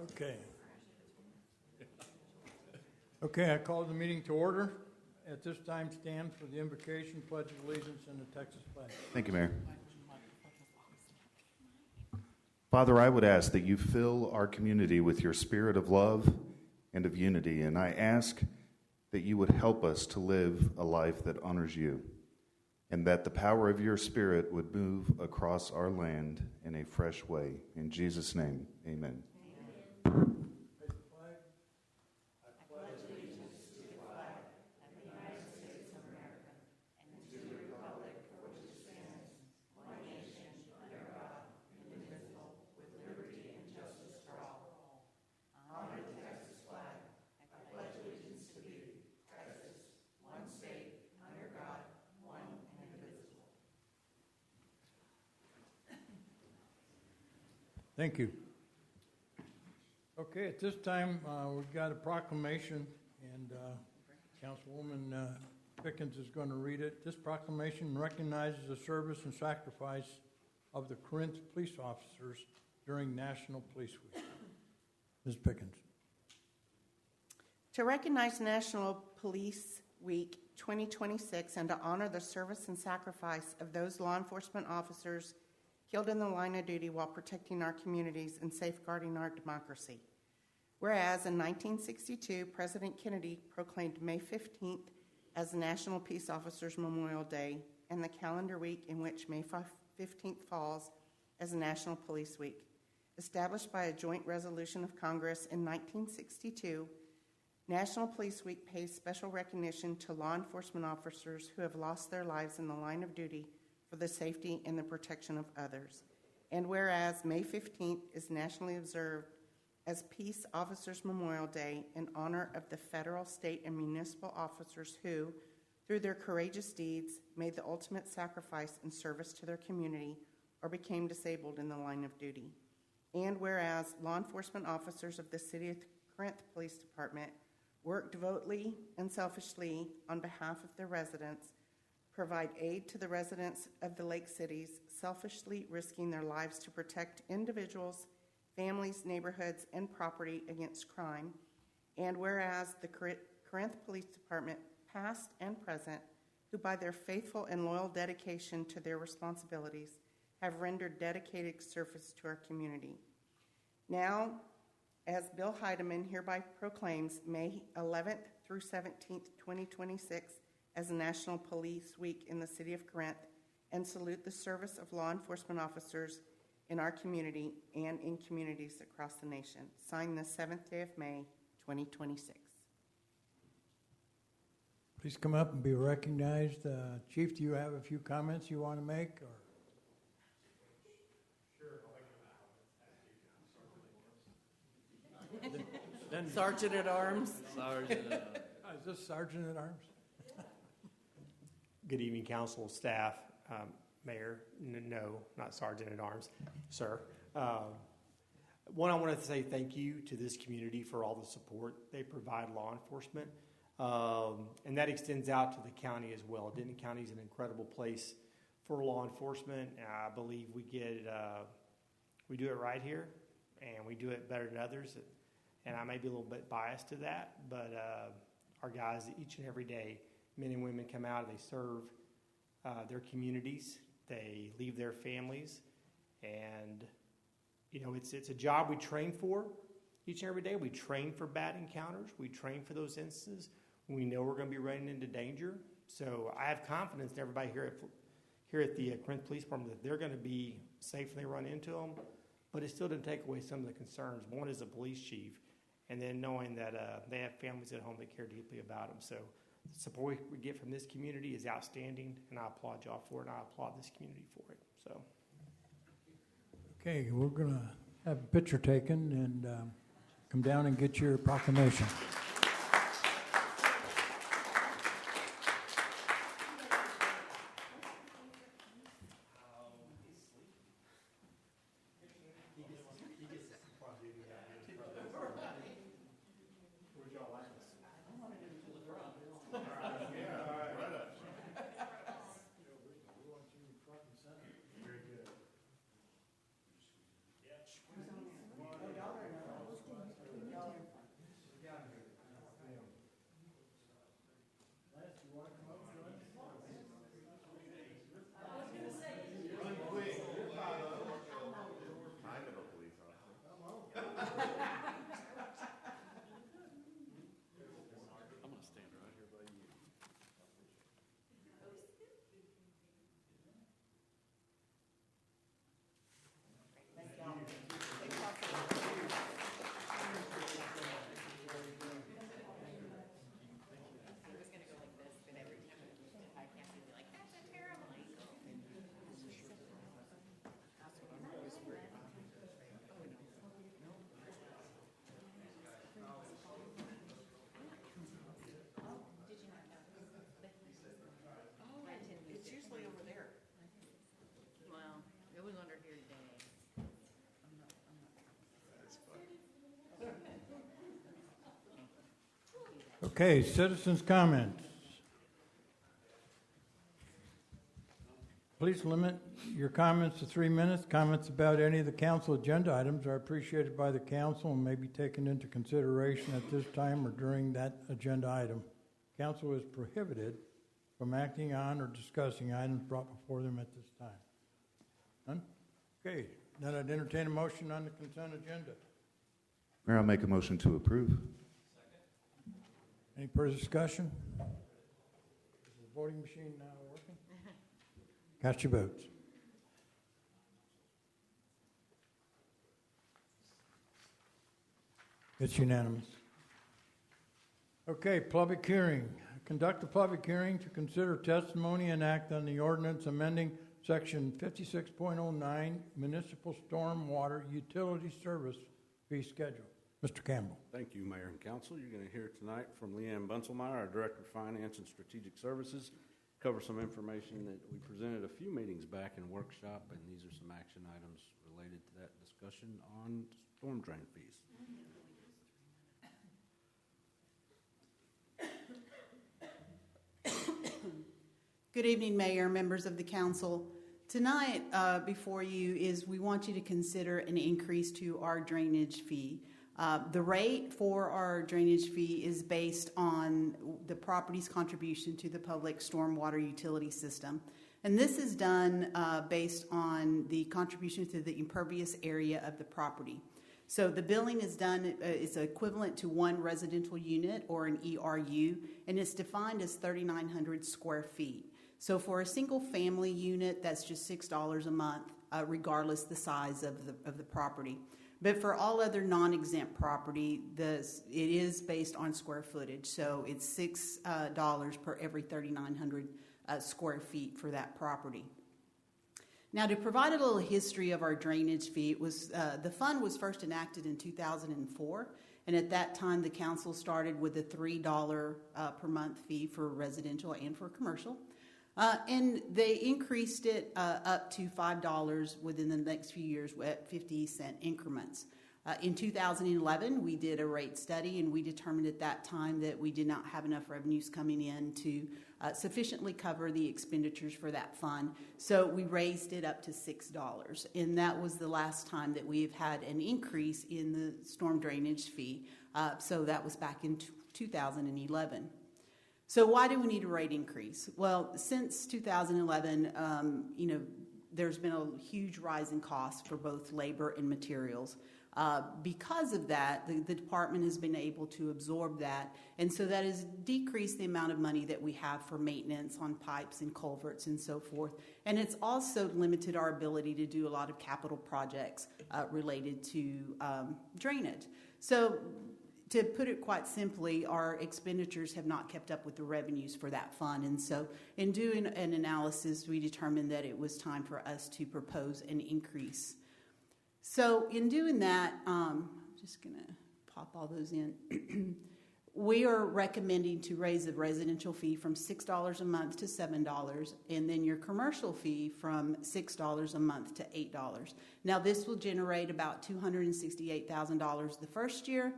Okay. Okay, I call the meeting to order. At this time, stand for the invocation, pledge of allegiance, and the Texas flag. Thank you, Mayor. Father, I would ask that you fill our community with your spirit of love and of unity, and I ask that you would help us to live a life that honors you, and that the power of your spirit would move across our land in a fresh way. In Jesus' name, amen. Thank you. Okay, at this time, we've got a proclamation, and Councilwoman Pickens is going to read it. This proclamation recognizes the service and sacrifice of the Corinth police officers during National Police Week. Ms. Pickens. To recognize National Police Week 2026 and to honor the service and sacrifice of those law enforcement officers killed in the line of duty while protecting our communities and safeguarding our democracy. Whereas in 1962, President Kennedy proclaimed May 15th as National Peace Officers Memorial Day and the calendar week in which May 15th falls as National Police Week. Established by a joint resolution of Congress in 1962, National Police Week pays special recognition to law enforcement officers who have lost their lives in the line of duty for the safety and the protection of others. And whereas May 15th is nationally observed as Peace Officers Memorial Day in honor of the federal, state, and municipal officers who, through their courageous deeds, made the ultimate sacrifice in service to their community or became disabled in the line of duty. And whereas law enforcement officers of the City of Corinth Police Department work devotedly and selfishly on behalf of their residents, provide aid to the residents of the lake cities, selfishly risking their lives to protect individuals, families, neighborhoods, and property against crime. And whereas the Corinth Police Department, past and present, who by their faithful and loyal dedication to their responsibilities have rendered dedicated service to our community. Now, as Bill Heidemann hereby proclaims May 11th through 17th, 2026, as National Police Week in the City of Corinth, and salute the service of law enforcement officers in our community and in communities across the nation. Signed the 7th day of May, 2026. Please come up and be recognized. Chief, do you have a few comments you want to make? Or? Then Sergeant at Arms. Is this Sergeant at Arms? Good evening, council, staff, mayor. No, not Sergeant at Arms, sir. One, I wanted to say thank you to this community for all the support they provide law enforcement. And that extends out to the county as well. Denton County is an incredible place for law enforcement. I believe we do it right here, and we do it better than others. And I may be a little bit biased to that, but our guys each and every day, men and women, come out and they serve their communities. They leave their families, and it's a job we train for each and every day. We train for bad encounters. We train for those instances when we know we're going to be running into danger. So I have confidence in everybody here at the Corinth Police Department that they're going to be safe when they run into them. But it still didn't take away some of the concerns. One is the police chief, and then knowing that they have families at home that care deeply about them. So the support we get from this community is outstanding, and I applaud y'all for it, and I applaud this community for it. So, okay, we're going to have a picture taken and come down and get your proclamation. Okay, citizens' comments. Please limit your comments to 3 minutes. Comments about any of the council agenda items are appreciated by the council and may be taken into consideration at this time or during that agenda item. Council is prohibited from acting on or discussing items brought before them at this time. None? Okay, then I'd entertain a motion on the consent agenda. Mayor, I'll make a motion to approve. Any further discussion? Is the voting machine now working? Cast your votes. It's unanimous. Okay, public hearing. Conduct a public hearing to consider testimony and act on the ordinance amending Section 56.09 Municipal Stormwater Utility Service Fee Schedule. Mr. Campbell. Thank you, Mayor and Council. You're going to hear tonight from Leanne Bunselmeyer, our Director of Finance and Strategic Services, cover some information that we presented a few meetings back in workshop, and these are some action items related to that discussion on storm drain fees. Good evening, Mayor, members of the council. Tonight before you is we want you to consider an increase to our drainage fee. The rate for our drainage fee is based on the property's contribution to the public stormwater utility system. And this is done based on the contribution to the impervious area of the property. So the billing is done, it's equivalent to one residential unit or an ERU, and it's defined as 3,900 square feet. So for a single family unit, that's just $6 a month, regardless the size of the property. But for all other non-exempt property, it is based on square footage. So it's $6 per every 3,900 square feet for that property. Now, to provide a little history of our drainage fee, it was the fund was first enacted in 2004, and at that time the council started with a $3 per month fee for residential and for commercial. And they increased it up to $5 within the next few years at 50-cent increments. In 2011, we did a rate study, and we determined at that time that we did not have enough revenues coming in to sufficiently cover the expenditures for that fund. So we raised it up to $6, and that was the last time that we have had an increase in the storm drainage fee. So that was back in 2011. So why do we need a rate increase? Well, since 2011, there's been a huge rise in costs for both labor and materials. Because of that, the department has been able to absorb that, and so that has decreased the amount of money that we have for maintenance on pipes and culverts and so forth. And it's also limited our ability to do a lot of capital projects related to drainage. So, to put it quite simply, our expenditures have not kept up with the revenues for that fund. And so in doing an analysis, we determined that it was time for us to propose an increase. So in doing that, I'm just going to pop all those in. We are recommending to raise the residential fee from $6 a month to $7, and then your commercial fee from $6 a month to $8. Now, this will generate about $268,000 the first year.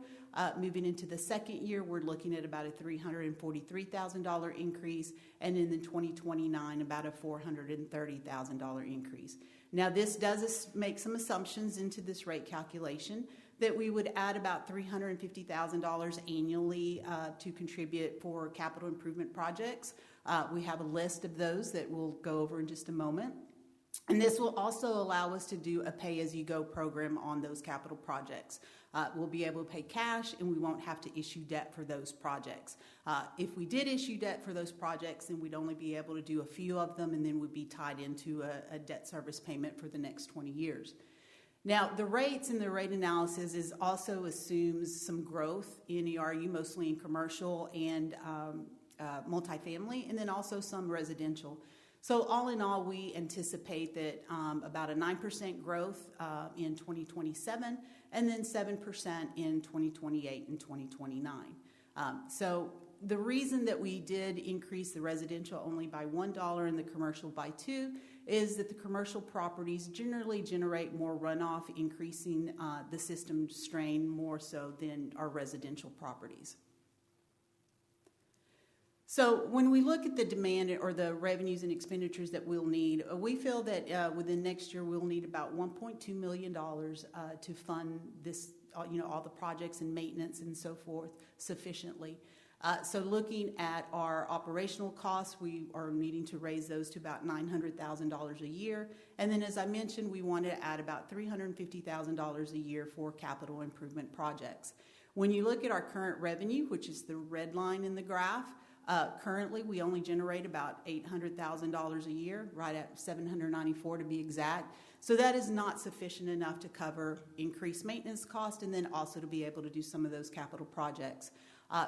Moving into the second year, we're looking at about a $343,000 increase, and in the 2029, about a $430,000 increase. Now, this does make some assumptions into this rate calculation that we would add about $350,000 annually to contribute for capital improvement projects. We have a list of those that we'll go over in just a moment. And this will also allow us to do a pay-as-you-go program on those capital projects. We'll be able to pay cash, and we won't have to issue debt for those projects. If we did issue debt for those projects, then we'd only be able to do a few of them, and then we'd be tied into a debt service payment for the next 20 years. Now, the rates in the rate analysis is also assumes some growth in ERU, mostly in commercial and multifamily, and then also some residential. So all in all, we anticipate that about a 9% growth in 2027, and then 7% in 2028 and 2029. So the reason that we did increase the residential only by $1 and the commercial by $2 is that the commercial properties generally generate more runoff, increasing the system strain more so than our residential properties. So when we look at the demand or the revenues and expenditures that we'll need, we feel that within next year we'll need about $1.2 million to fund this, all the projects and maintenance and so forth sufficiently. So looking at our operational costs, we are needing to raise those to about $900,000 a year. And then, as I mentioned, we want to add about $350,000 a year for capital improvement projects. When you look at our current revenue, which is the red line in the graph, currently we only generate about $800,000 a year, right at $794 to be exact. So that is not sufficient enough to cover increased maintenance cost and then also to be able to do some of those capital projects.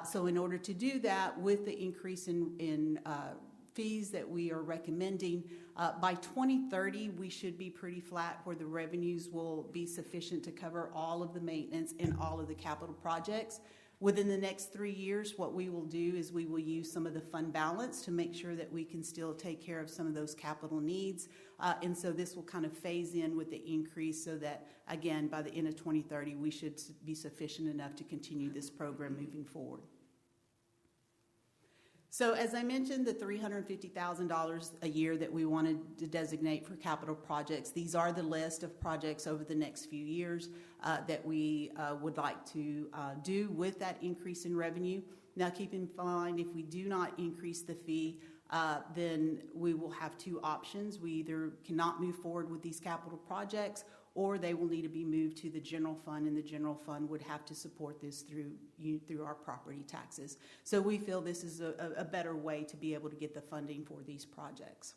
So in order to do that, with the increase in fees that we are recommending, by 2030 we should be pretty flat where the revenues will be sufficient to cover all of the maintenance and all of the capital projects. Within the next 3 years, what we will do is we will use some of the fund balance to make sure that we can still take care of some of those capital needs. And so this will kind of phase in with the increase so that, again, by the end of 2030, we should be sufficient enough to continue this program moving forward. So as I mentioned, the $350,000 a year that we wanted to designate for capital projects, these are the list of projects over the next few years that we would like to do with that increase in revenue. Now keep in mind, if we do not increase the fee, then we will have two options. We either cannot move forward with these capital projects, or they will need to be moved to the general fund, and the general fund would have to support this through our property taxes. So we feel this is a better way to be able to get the funding for these projects.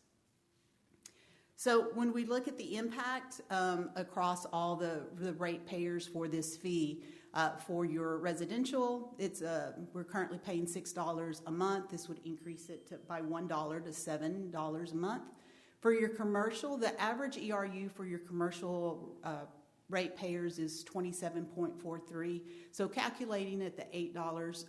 So when we look at the impact across all the ratepayers for this fee, for your residential, we're currently paying $6 a month. This would increase it by $1 to $7 a month. For your commercial, the average ERU for your commercial ratepayers is 27.43. So calculating at the $8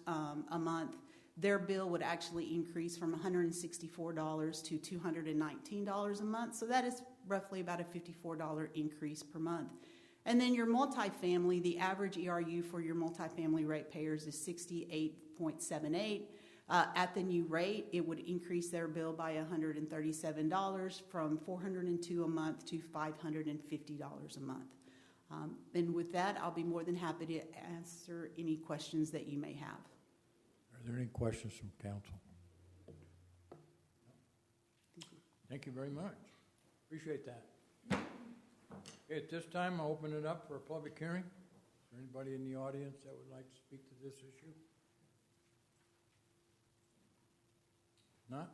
a month, their bill would actually increase from $164 to $219 a month. So that is roughly about a $54 increase per month. And then your multifamily, the average ERU for your multifamily ratepayers is 68.78. At the new rate, it would increase their bill by $137 from $402 a month to $550 a month. And with that, I'll be more than happy to answer any questions that you may have. Are there any questions from council? Thank you very much. Appreciate that. Okay, at this time, I'll open it up for a public hearing. Is there anybody in the audience that would like to speak to this issue? Not?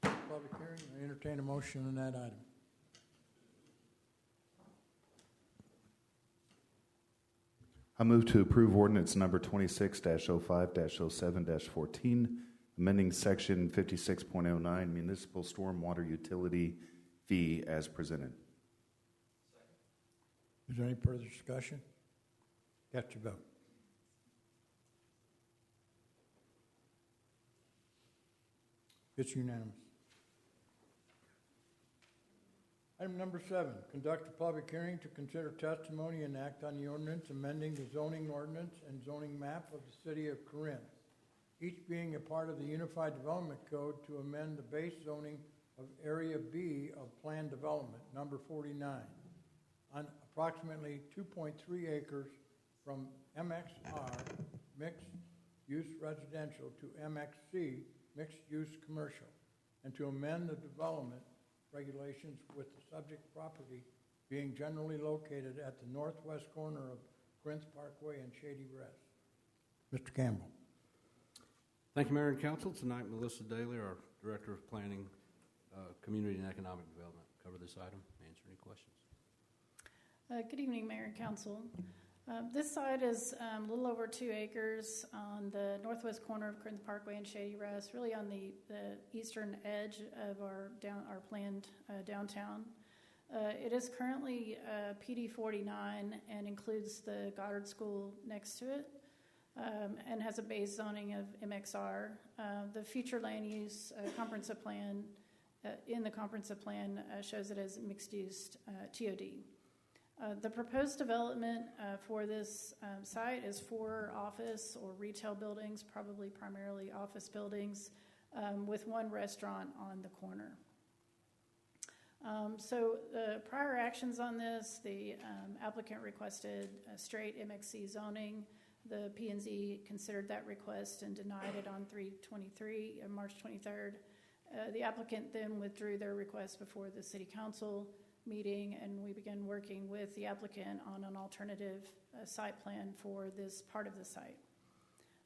Public hearing, I entertain a motion on that item. I move to approve ordinance number 26-05-07-14, amending section 56.09 municipal stormwater utility fee as presented. Is there any further discussion? Got your vote. It's unanimous. Item number 7, conduct a public hearing to consider testimony and act on the ordinance amending the zoning ordinance and zoning map of the city of Corinth, each being a part of the Unified Development Code to amend the base zoning of Area B of Planned Development, number 49, on approximately 2.3 acres from MXR, mixed use residential, to MXC, mixed-use commercial, and to amend the development regulations with the subject property being generally located at the northwest corner of Corinth Parkway and Shady Rest. Mr. Campbell. Thank you, Mayor and Council. Tonight, Melissa Daly, our Director of Planning, Community and Economic Development, cover this item, answer any questions. Good evening, Mayor and Council. This site is a little over 2 acres on the northwest corner of Corinth Parkway and Shady Rest, really on the eastern edge of our planned downtown. It is currently PD 49 and includes the Goddard School next to it, and has a base zoning of MXR. The future land use comprehensive plan in the comprehensive plan shows it as mixed-use TOD. The proposed development for this site is 4 office or retail buildings, probably primarily office buildings, with one restaurant on the corner. So the prior actions on this, the applicant requested a straight MXC zoning. The P&Z considered that request and denied it on March 23rd. The applicant then withdrew their request before the city council meeting, and we began working with the applicant on an alternative site plan for this part of the site.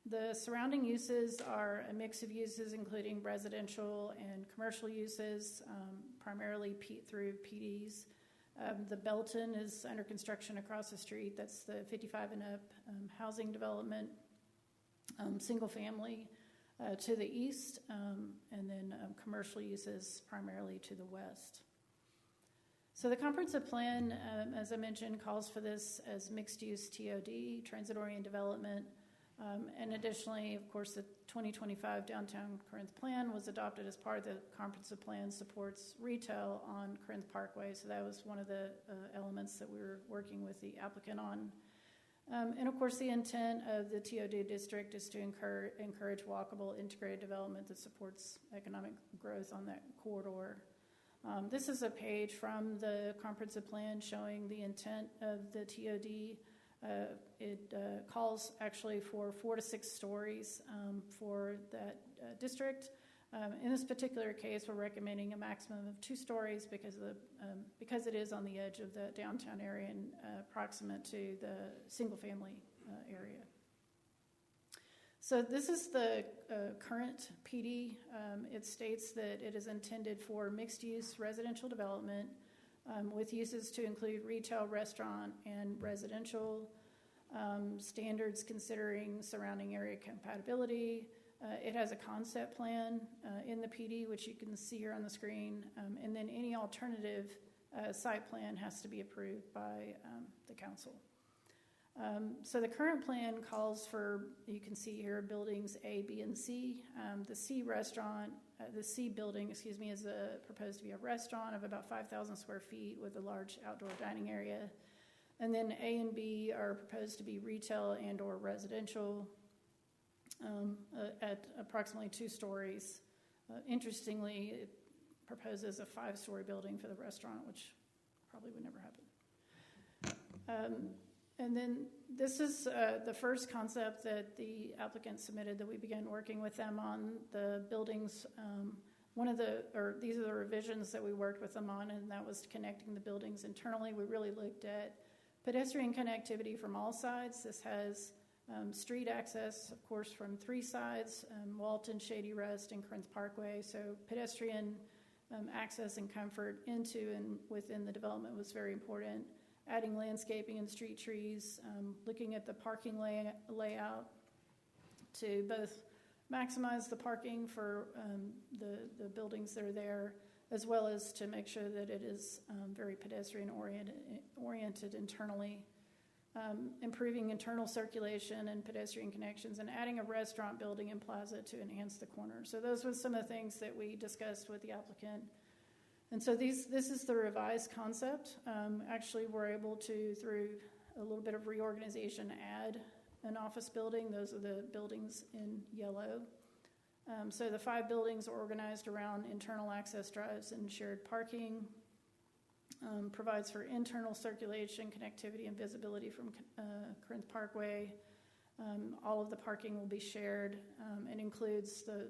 The surrounding uses are a mix of uses, including residential and commercial uses, primarily through PDs. The Belton is under construction across the street. That's the 55 and up housing development, single family to the east, and then commercial uses primarily to the west. So the comprehensive plan, as I mentioned, calls for this as mixed-use TOD, transit-oriented development, and additionally, of course, the 2025 Downtown Corinth Plan was adopted as part of the comprehensive plan, supports retail on Corinth Parkway, so that was one of the elements that we were working with the applicant on. And of course, the intent of the TOD district is to encourage walkable, integrated development that supports economic growth on that corridor. This is a page from the comprehensive plan showing the intent of the TOD. It calls actually for 4 to 6 stories for that district. In this particular case, we're recommending a maximum of 2 stories because it is on the edge of the downtown area and proximate to the single-family area. So this is the current PD. It states that it is intended for mixed-use residential development with uses to include retail, restaurant, and residential standards considering surrounding area compatibility. It has a concept plan in the PD, which you can see here on the screen, and then any alternative site plan has to be approved by the council. So the current plan calls for, you can see here, buildings A, B, and C. The C building, is proposed to be a restaurant of about 5,000 square feet with a large outdoor dining area. And then A and B are proposed to be retail and or residential at approximately 2 stories. Interestingly, it proposes a 5-story building for the restaurant, which probably would never happen. And then this is the first concept that the applicant submitted that we began working with them on. The buildings, these are the revisions that we worked with them on, and that was connecting the buildings internally. We really looked at pedestrian connectivity from all sides. This has street access, of course, from 3 sides, Walton, Shady Rest, and Corinth Parkway. So pedestrian access and comfort into and within the development was very important. Adding landscaping and street trees, looking at the parking layout to both maximize the parking for the buildings that are there, as well as to make sure that it is very pedestrian oriented internally, improving internal circulation and pedestrian connections, and adding a restaurant building and plaza to enhance the corner. So those were some of the things that we discussed with the applicant. And so this is the revised concept. Actually, we're able to, through a little bit of reorganization, add an office building. Those are the buildings in yellow. So the 5 buildings are organized around internal access drives and shared parking. Provides for internal circulation, connectivity, and visibility from Corinth Parkway. All of the parking will be shared and includes the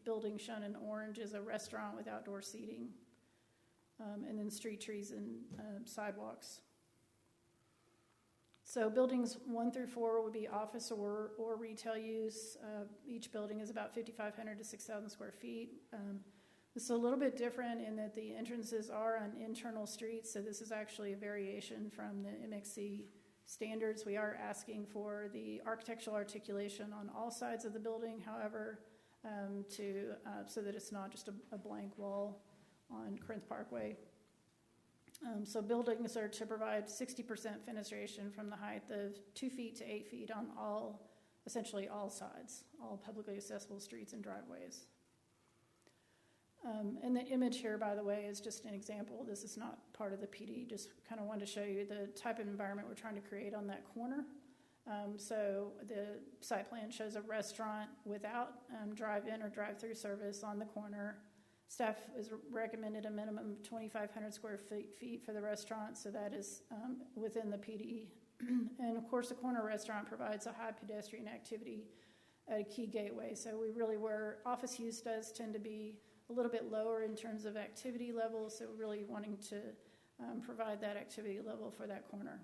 building shown in orange is a restaurant with outdoor seating. And then street trees and sidewalks. So buildings 1 through 4 would be office or retail use. Each building is about 5,500 to 6,000 square feet. This is a little bit different in that the entrances are on internal streets, so this is actually a variation from the MXC standards. We are asking for the architectural articulation on all sides of the building, however, so that it's not just a blank wall on Corinth Parkway. So buildings are to provide 60% fenestration from the height of 2 feet to 8 feet on essentially all sides, all publicly accessible streets and driveways. And the image here, by the way, is just an example. This is not part of the PD, just kind of wanted to show you the type of environment we're trying to create on that corner. So the site plan shows a restaurant without drive-in or drive-through service on the corner. Staff has recommended a minimum of 2,500 square feet for the restaurant, so that is within the PD. And of course, the corner restaurant provides a high pedestrian activity at a key gateway. So we really office use does tend to be a little bit lower in terms of activity level, so really wanting to provide that activity level for that corner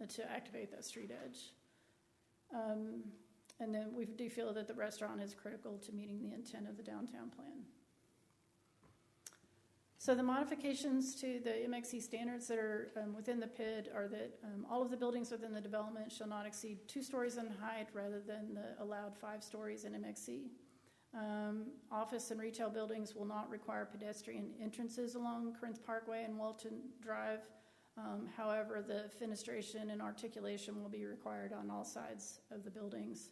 to activate that street edge. And then we do feel that the restaurant is critical to meeting the intent of the downtown plan. So the modifications to the MXC standards that are within the PID are that all of the buildings within the development shall not exceed 2 stories in height rather than the allowed 5 stories in MXC. Office and retail buildings will not require pedestrian entrances along Corinth Parkway and Walton Drive. However, the fenestration and articulation will be required on all sides of the buildings.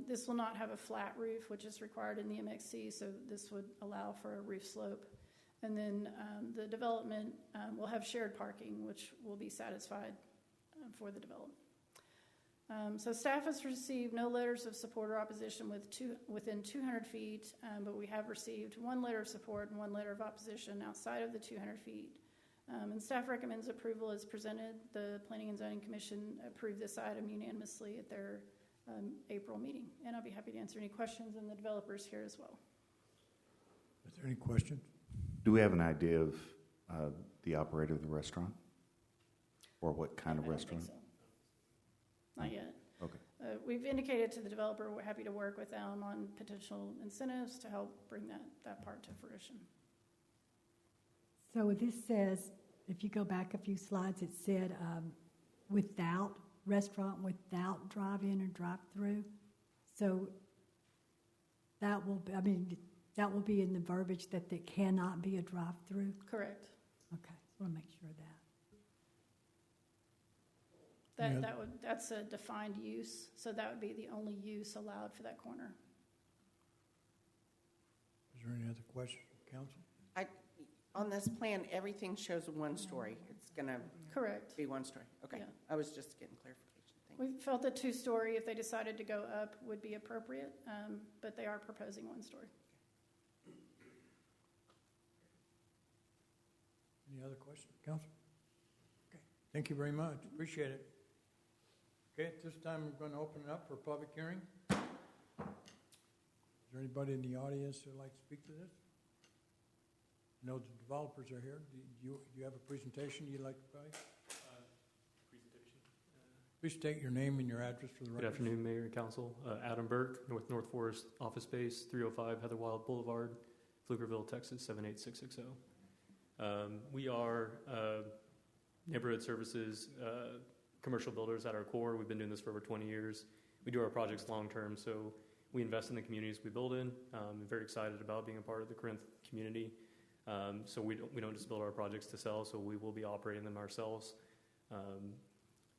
This will not have a flat roof, which is required in the MXC, so this would allow for a roof slope. And then the development will have shared parking, which will be satisfied for the development. So staff has received no letters of support or opposition within 200 feet, but we have received 1 letter of support and 1 letter of opposition outside of the 200 feet. And staff recommends approval as presented. The Planning and Zoning Commission approved this item unanimously at their April meeting. And I'll be happy to answer any questions, and the developers here as well. Is there any questions? Do we have an idea of the operator of the restaurant? Or what kind of restaurant? I don't think so. Not yet. Okay. We've indicated to the developer we're happy to work with them on potential incentives to help bring that part to fruition. So this says, if you go back a few slides, it said restaurant without drive-in or drive-through. So that will be in the verbiage that there cannot be a drive-through? Correct. Okay, I want to make sure of that. That's a defined use, so that would be the only use allowed for that corner. Is there any other questions from council? On this plan, everything shows 1 story. It's going to Correct. be 1 story. Okay. Yeah. I was just getting clarification. Thank you. We felt that 2-story, if they decided to go up, would be appropriate, but they are proposing 1 story. Any other questions, council? Okay, thank you very much. Appreciate it. Okay, at this time, we're going to open it up for public hearing. Is there anybody in the audience who'd like to speak to this? I know the developers are here. Do you have a presentation you'd like to make? Presentation. Please state your name and your address for the record. Good afternoon, Mayor and Council. Adam Burke, North Forest Office Space, 305 Heather Wild Boulevard, Pflugerville, Texas, 78660. We are neighborhood services, commercial builders at our core. We've been doing this for over 20 years. We do our projects long-term, so we invest in the communities we build in. I'm very excited about being a part of the Corinth community. So we don't just build our projects to sell, so we will be operating them ourselves.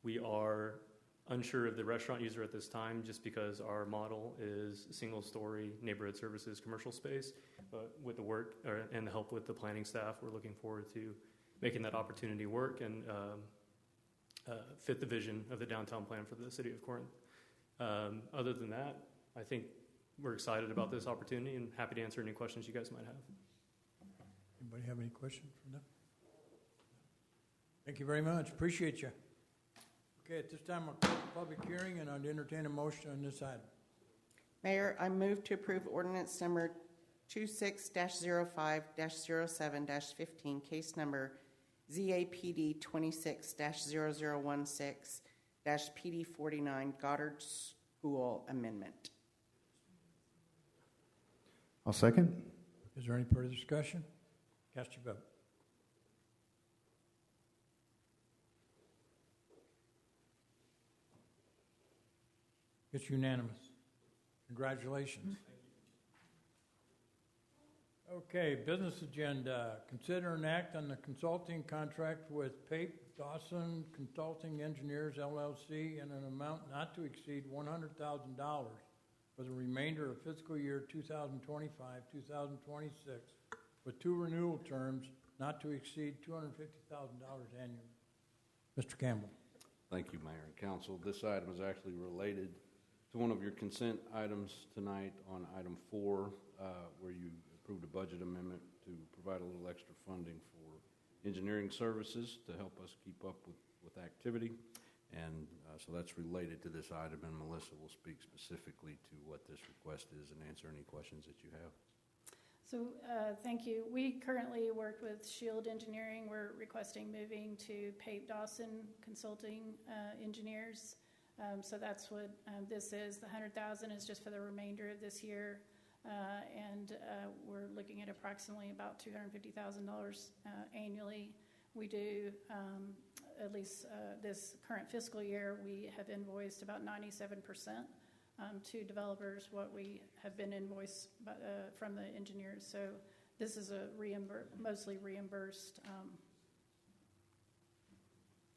We are unsure of the restaurant user at this time just because our model is single-story neighborhood services commercial space. But with the work and the help with the planning staff, we're looking forward to making that opportunity work and fit the vision of the downtown plan for the city of Corinth. Other than that, I think we're excited about this opportunity and happy to answer any questions you guys might have. Anybody have any questions for them? Thank you very much. Appreciate you. Okay, at this time, I'll close the public hearing, and I'd entertain a motion on this item. Mayor, I move to approve ordinance number 26-05-07-15, case number ZAPD 26-0016-PD 49, Goddard School Amendment. I'll second. Is there any further discussion? Cast your vote. It's unanimous. Congratulations. Okay, business agenda. Consider an act on the consulting contract with Pape Dawson Consulting Engineers, LLC, in an amount not to exceed $100,000 for the remainder of fiscal year 2025-2026, with 2 renewal terms not to exceed $250,000 annually. Mr. Campbell. Thank you, Mayor and Council. This item is actually related to one of your consent items tonight on item 4, where you approved a budget amendment to provide a little extra funding for engineering services to help us keep up with activity. And so that's related to this item, and Melissa will speak specifically to what this request is and answer any questions that you have. So, thank you. We currently work with Shield Engineering. We're requesting moving to Pape Dawson Consulting Engineers. So that's what this is. The $100,000 is just for the remainder of this year, and we're looking at approximately about $250,000 annually. We do, at least this current fiscal year, we have invoiced about 97%. To developers what we have been invoiced from the engineers. So this is a mostly reimbursed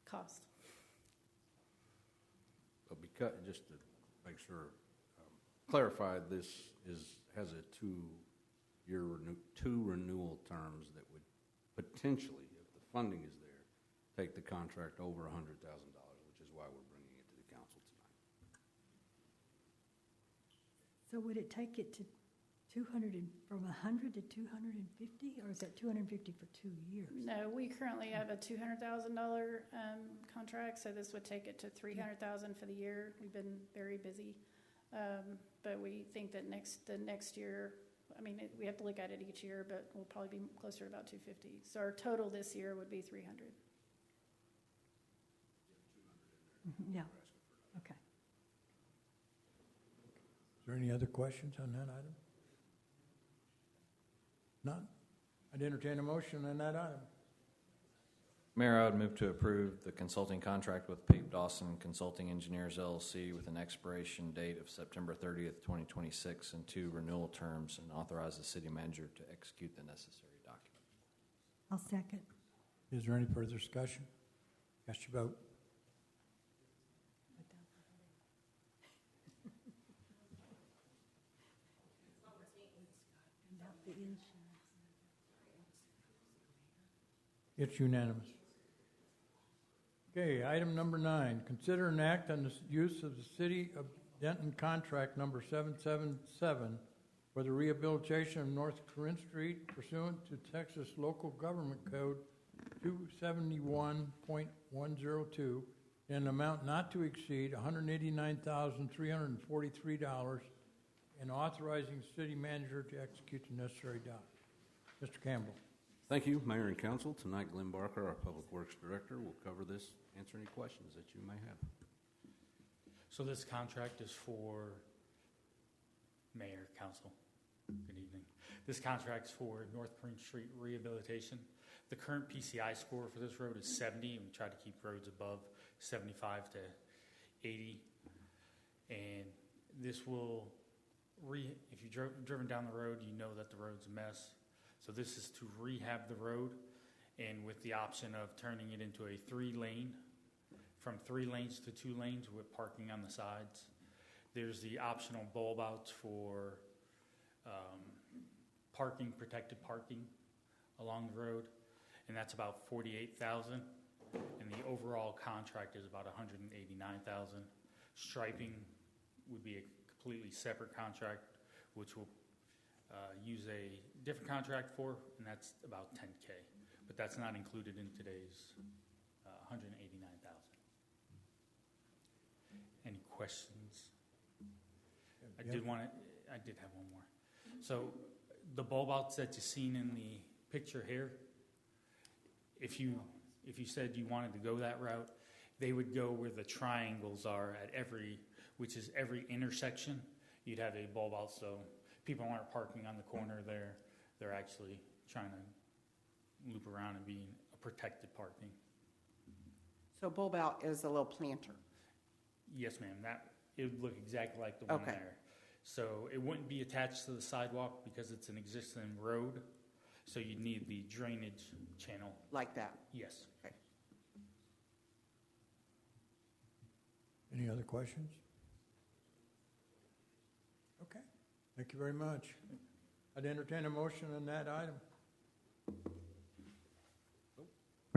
cost. But because, just to make sure, clarify, this has a two renewal terms that would potentially, if the funding is there, take the contract over $100,000, which is why we're bringing it to the council tonight. So would it take it to 200 from 100 to 250, or is that 250 for 2 years? No, we currently have a $200,000 contract, so this would take it to $300,000 for the year. We've been very busy, but we think that the next year, I mean, we have to look at it each year, but we'll probably be closer to about 250. So our total this year would be 300. Yeah. Okay. Is there any other questions on that item? None? I'd entertain a motion on that item. Mayor, I would move to approve the consulting contract with Pape Dawson Consulting Engineers, LLC, with an expiration date of September 30th, 2026, and 2 renewal terms, and authorize the city manager to execute the necessary documents. I'll second. Is there any further discussion? Cast your vote. It's unanimous. Okay, item number 9. Consider an act on the use of the City of Denton contract number 777 for the rehabilitation of North Corinth Street pursuant to Texas Local Government Code 271.102 in an amount not to exceed $189,343 and authorizing the city manager to execute the necessary documents. Mr. Campbell. Thank you, Mayor and Council. Tonight, Glenn Barker, our Public Works Director, will cover this, answer any questions that you may have. So this contract is for Mayor, Council. Good evening. This contract is for North Corinth Street rehabilitation. The current PCI score for this road is 70, and we try to keep roads above 75 to 80. And this will, if you've driven down the road, you know that the road's a mess. So this is to rehab the road, and with the option of turning it into a 3-lane, from 3 lanes to 2 lanes with parking on the sides. There's the optional bulb outs for parking, protected parking along the road, and that's about $48,000. And the overall contract is about $189,000. Striping would be a completely separate contract, which will use a different contract for, and that's about $10K. But that's not included in today's $189,000. Any questions? I did have one more. So the bulb outs that you've seen in the picture here, if you said you wanted to go that route, they would go where the triangles are at every intersection. You'd have a bulb out, so people aren't parking on the corner there. They're actually trying to loop around and be a protected parking. So bulb out is a little planter. Yes, ma'am. It would look exactly like the one there. So it wouldn't be attached to the sidewalk because it's an existing road. So you'd need the drainage channel. Like that? Yes. Okay. Any other questions? Okay. Thank you very much. I'd entertain a motion on that item.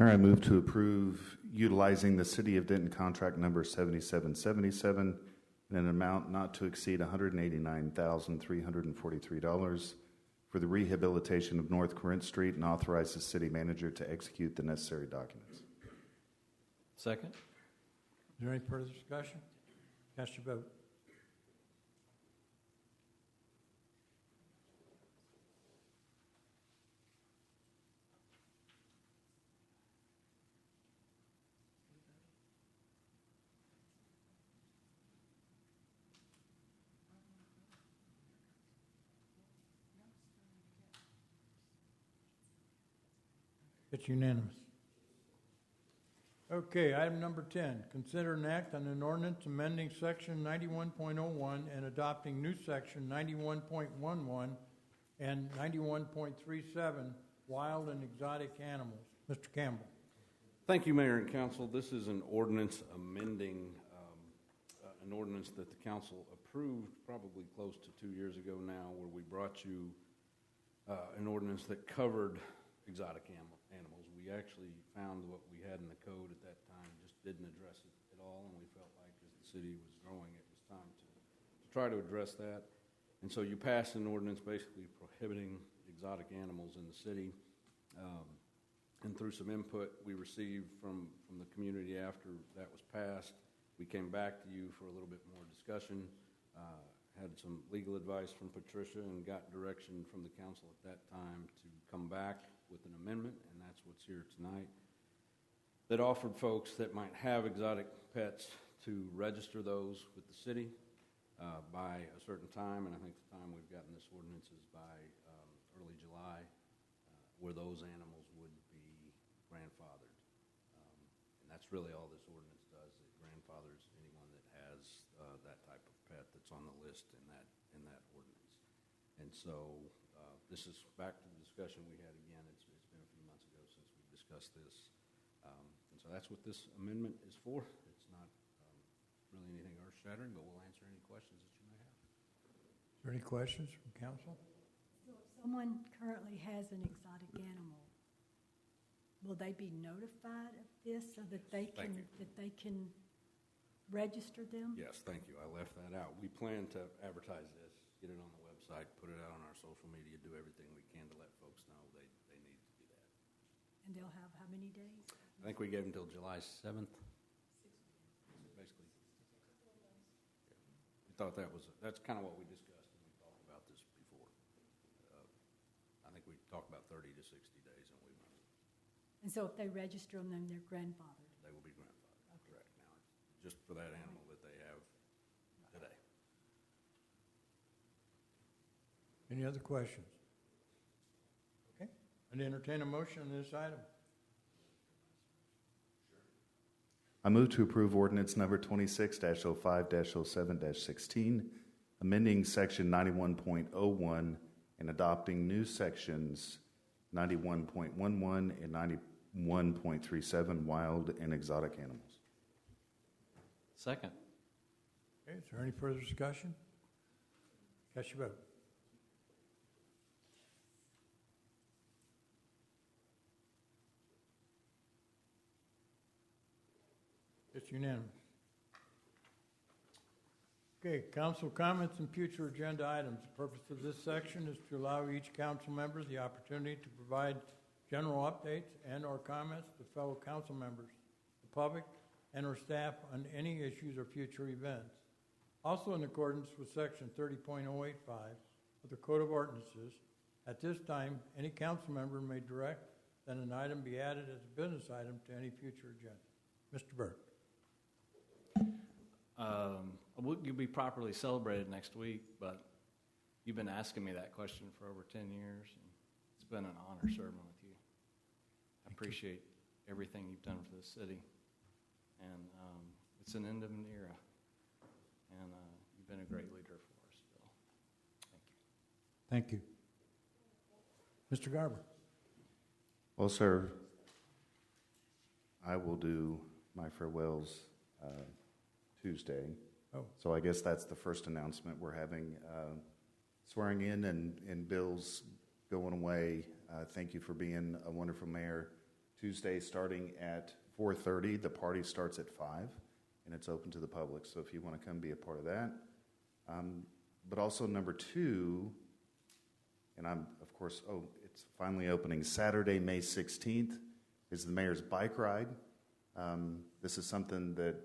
Mayor, I move to approve utilizing the City of Denton contract number 7777 in an amount not to exceed $189,343 for the rehabilitation of North Corinth Street and authorize the city manager to execute the necessary documents. Second. Is there any further discussion? Cast your vote. It's unanimous. Okay, item number 10, consider an act on an ordinance amending section 91.01 and adopting new section 91.11 and 91.37, wild and exotic animals. Mr. Campbell. Thank you, Mayor and Council. This is an ordinance amending an ordinance that the council approved probably close to 2 years ago now, where we brought you an ordinance that covered exotic animals. We actually found what we had in the code at that time just didn't address it at all, and we felt like as the city was growing, it was time to try to address that. And so you passed an ordinance basically prohibiting exotic animals in the city. And through some input we received from the community after that was passed, we came back to you for a little bit more discussion, had some legal advice from Patricia, and got direction from the council at that time to come back with an amendment, and that's what's here tonight, that offered folks that might have exotic pets to register those with the city by a certain time, and I think the time we've gotten this ordinance is by early July, where those animals would be grandfathered. And that's really all this ordinance does. It grandfathers anyone that has that type of pet that's on the list in that ordinance. And so this is back to the discussion we had again. It's been a few months ago since we discussed this. And so that's what this amendment is for. It's not really anything earth-shattering, but we'll answer any questions that you may have. Is there any questions from council? So if someone currently has an exotic animal, will they be notified of this so that they can register them? Yes, thank you. I left that out. We plan to advertise this, get it on the website, put it out on our social media, do everything we can to let folks know they need to do that. And they'll have how many days? I think we gave them until July 7th. Basically. We thought that's kind of what we discussed when we talked about this before. I think we talked about 30 to 60 days, and we might. And so if they register them, then they're grandfathered? They will be grandfathered, correct. Now, it's just for that animal that they have today. Any other questions? Okay. I'd entertain a motion on this item. I move to approve ordinance number 26-05-07-16, amending section 91.01 and adopting new sections 91.11 and 91.37, wild and exotic animals. Second. Okay, is there any further discussion? Cast your vote. It's unanimous. Okay, council comments and future agenda items. The purpose of this section is to allow each council member the opportunity to provide general updates and or comments to fellow council members, the public, and or staff on any issues or future events. Also in accordance with section 30.085 of the Code of Ordinances, at this time, any council member may direct that an item be added as a business item to any future agenda. Mr. Burke. You'll be properly celebrated next week, but you've been asking me that question for over 10 years, and it's been an honor serving with you. I appreciate everything you've done for the city, and it's an end of an era, and you've been a great leader for us, Bill. Thank you. Thank you. Mr. Garber. Well, sir, I will do my farewells Tuesday. Oh. So I guess that's the first announcement. We're having swearing in and Bill's going away. Thank you for being a wonderful mayor Tuesday starting at 4:30. The party starts at 5, and it's open to the public. So if you want to come be a part of that. But also number 2, and I'm, of course, it's finally opening Saturday, May 16th, is the Mayor's Bike Ride. This is something that,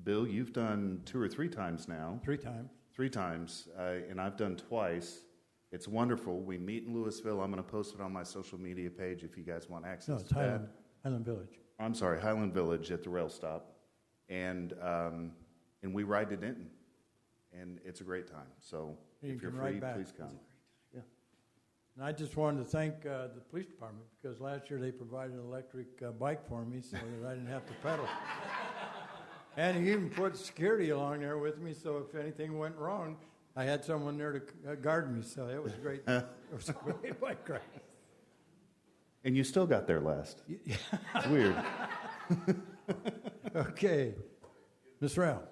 Bill, you've done 2 or 3 times now. 3 times. 3 times, and I've done twice. It's wonderful. We meet in Louisville. I'm going to post it on my social media page if you guys want access No, it's to that. Highland Village. I'm sorry, Highland Village at the rail stop. And we ride to Denton. And it's a great time. So You if you're can free, ride back. please come. Yeah. And I just wanted to thank the police department because last year they provided an electric bike for me so that I didn't have to pedal. And he even put security along there with me, so if anything went wrong, I had someone there to guard me. So it was great. It was a great bike ride. And you still got there last. It's weird. Okay. Ms. Rao.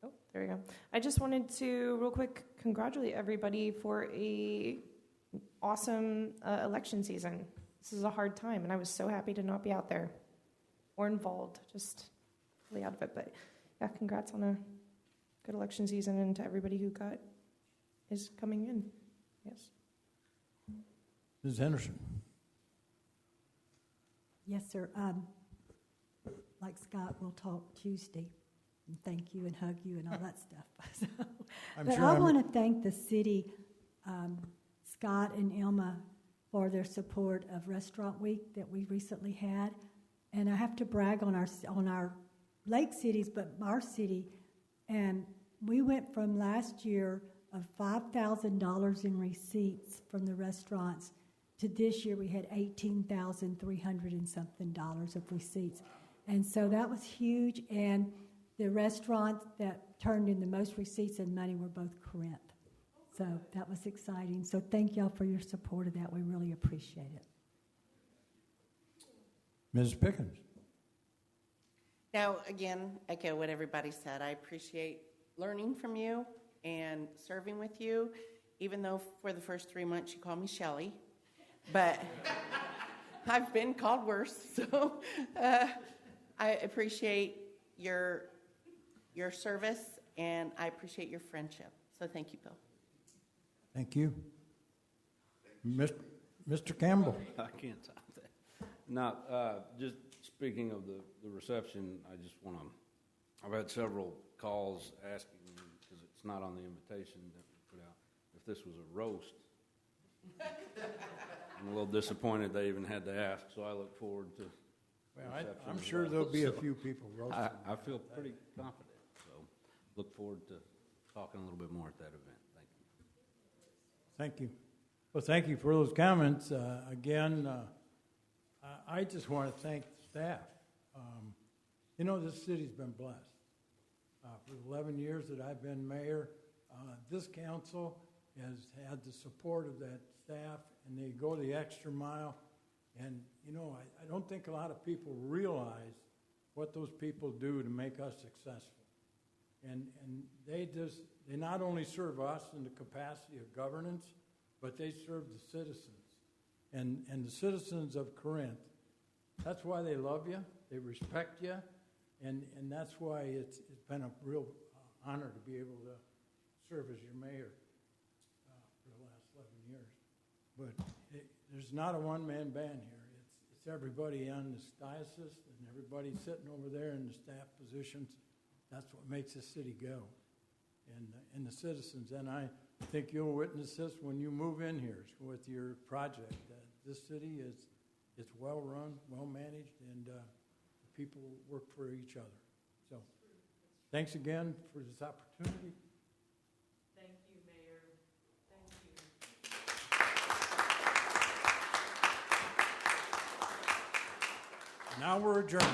Oh, there we go. I just wanted to, real quick, congratulate everybody for a awesome election season. This is a hard time, and I was so happy to not be out there or involved, just really out of it. But yeah, congrats on a good election season, and to everybody who is coming in. Yes. Ms. Henderson. Yes, sir. Like Scott, we'll talk Tuesday. And thank you and hug you and all that stuff. I want to thank the city, Scott and Ilma, for their support of Restaurant Week that we recently had. And I have to brag on our lake cities, but our city. And we went from last year of $5,000 in receipts from the restaurants to this year we had $18,300 and something of receipts. And so that was huge. And the restaurants that turned in the most receipts and money were both Corinth. So that was exciting. So thank y'all for your support of that. We really appreciate it. Ms. Pickens. Now, again, echo what everybody said. I appreciate learning from you and serving with you, even though for the first 3 months you called me Shelley. But I've been called worse, so I appreciate your service, and I appreciate your friendship. So thank you, Bill. Thank you. Mr. Campbell. I can't top that. Now, just speaking of the reception, I just want to, I've had several calls asking me, because it's not on the invitation that we put out, if this was a roast. I'm a little disappointed they even had to ask, so I look forward to Well, I'm sure there'll be a few people roasting. I feel pretty confident, so look forward to talking a little bit more at that event. Thank you. Thank you. Well, thank you for those comments. Again, I just want to thank the staff. This city's been blessed. For the 11 years that I've been mayor, this council has had the support of that staff, and they go the extra mile. And, I don't think a lot of people realize what those people do to make us successful. And they not only serve us in the capacity of governance, but they serve the citizens. And the citizens of Corinth, that's why they love you, they respect you, and that's why it's been a real honor to be able to serve as your mayor for the last 11 years. But there's not a one-man band here. It's everybody on this diocese and everybody sitting over there in the staff positions. That's what makes this city go, and the citizens. And I think you'll witness this when you move in here with your project. This city it's well run, well managed, and the people work for each other. So, thanks again for this opportunity. Thank you, Mayor. Thank you. Now we're adjourned.